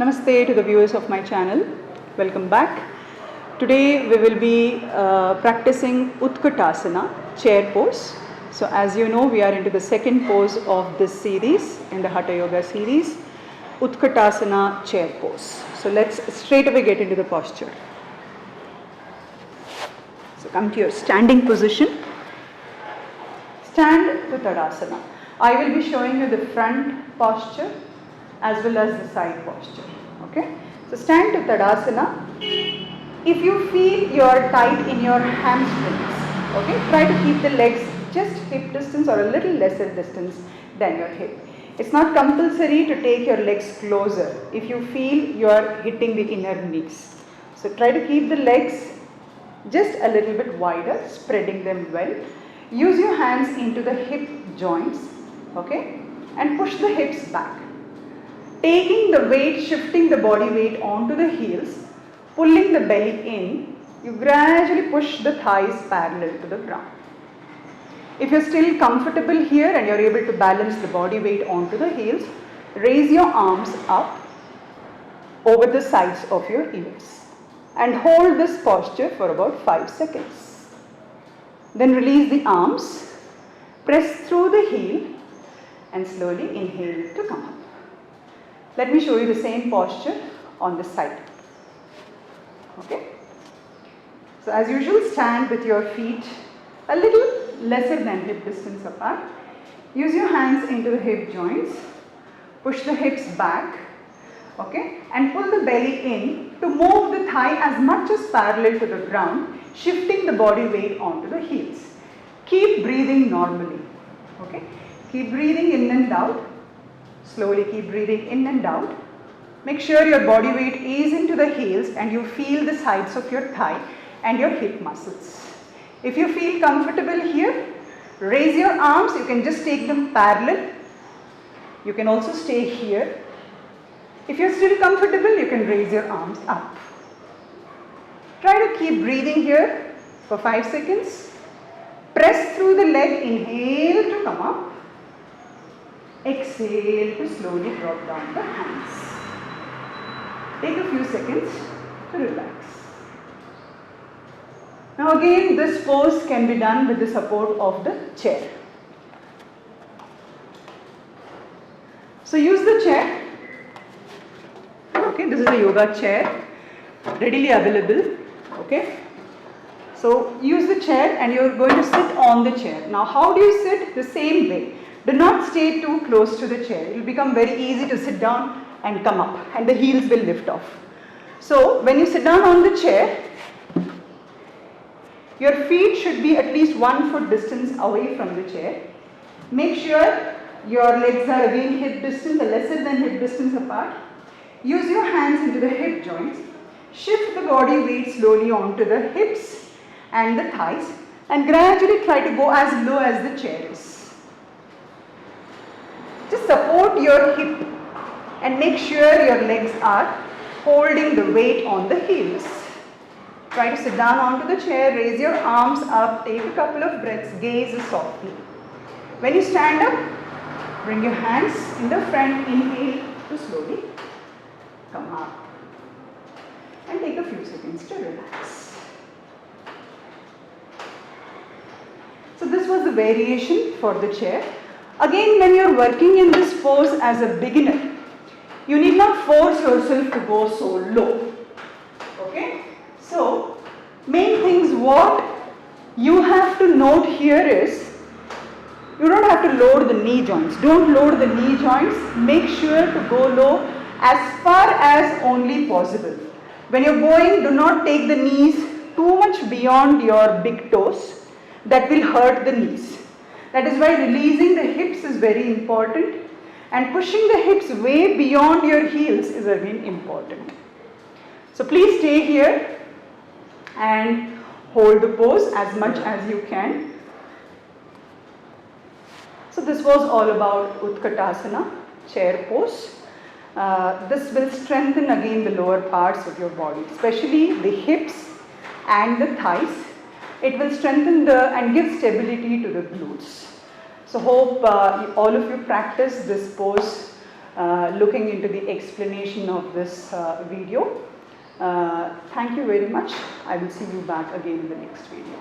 Namaste to the viewers of my channel. Welcome back. Today we will be practicing Utkatasana, chair pose. So as you know, we are into the second pose of this series, in the Hatha Yoga series, Utkatasana, chair pose. So let's straight away get into the posture. So come to your standing position. Stand to Tadasana. I will be showing you the front posture as well as the side posture. Okay? So stand to Tadasana. If you feel you are tight in your hamstrings, okay, try to keep the legs just hip distance or a little lesser distance than your hip. It's not compulsory to take your legs closer if you feel you are hitting the inner knees. So try to keep the legs just a little bit wider, spreading them well. Use your hands into the hip joints, okay, and push the hips back. Taking the weight, shifting the body weight onto the heels, pulling the belly in, you gradually push the thighs parallel to the ground. If you're still comfortable here and you're able to balance the body weight onto the heels, raise your arms up over the sides of your ears and hold this posture for about 5 seconds. Then release the arms, press through the heel and slowly inhale to come up. Let me show you the same posture on this side. Okay? So as usual, stand with your feet a little lesser than hip distance apart. Use your hands into the hip joints. Push the hips back. Okay? And pull the belly in to move the thigh as much as parallel to the ground, shifting the body weight onto the heels. Keep breathing normally. Okay? Keep breathing in and out. Slowly keep breathing in and out. Make sure your body weight is into the heels and you feel the sides of your thigh and your hip muscles. If you feel comfortable here, raise your arms. You can just take them parallel. You can also stay here. If you're still comfortable, you can raise your arms up. Try to keep breathing here for 5 seconds. Press through the leg, inhale to come up. Exhale to slowly drop down the hands. Take a few seconds to relax. Now again, this pose can be done with the support of the chair. So use the chair. Okay, this is a yoga chair, readily available. Okay. So use the chair and you're going to sit on the chair. Now how do you sit? The same way. Do not stay too close to the chair. It will become very easy to sit down and come up and the heels will lift off. So when you sit down on the chair, your feet should be at least 1 foot distance away from the chair. Make sure your legs are again hip distance or lesser than hip distance apart. Use your hands into the hip joints. Shift the body weight slowly onto the hips and the thighs and gradually try to go as low as the chair is. Just support your hip and make sure your legs are holding the weight on the heels. Try to sit down onto the chair, raise your arms up, take a couple of breaths, gaze softly. When you stand up, bring your hands in the front, inhale to slowly come up. And take a few seconds to relax. So this was the variation for the chair. Again, when you are working in this pose as a beginner, you need not force yourself to go so low. Okay? So, main things what you have to note here is, you don't have to load the knee joints. Don't load the knee joints. Make sure to go low as far as only possible. When you're going, do not take the knees too much beyond your big toes. That will hurt the knees. That is why releasing the hips is very important and pushing the hips way beyond your heels is again important. So please stay here and hold the pose as much as you can. So this was all about Utkatasana, chair pose. This will strengthen again the lower parts of your body, especially the hips and the thighs. It will strengthen and give stability to the glutes. So hope all of you practice this pose looking into the explanation of this video. Thank you very much. I will see you back again in the next video.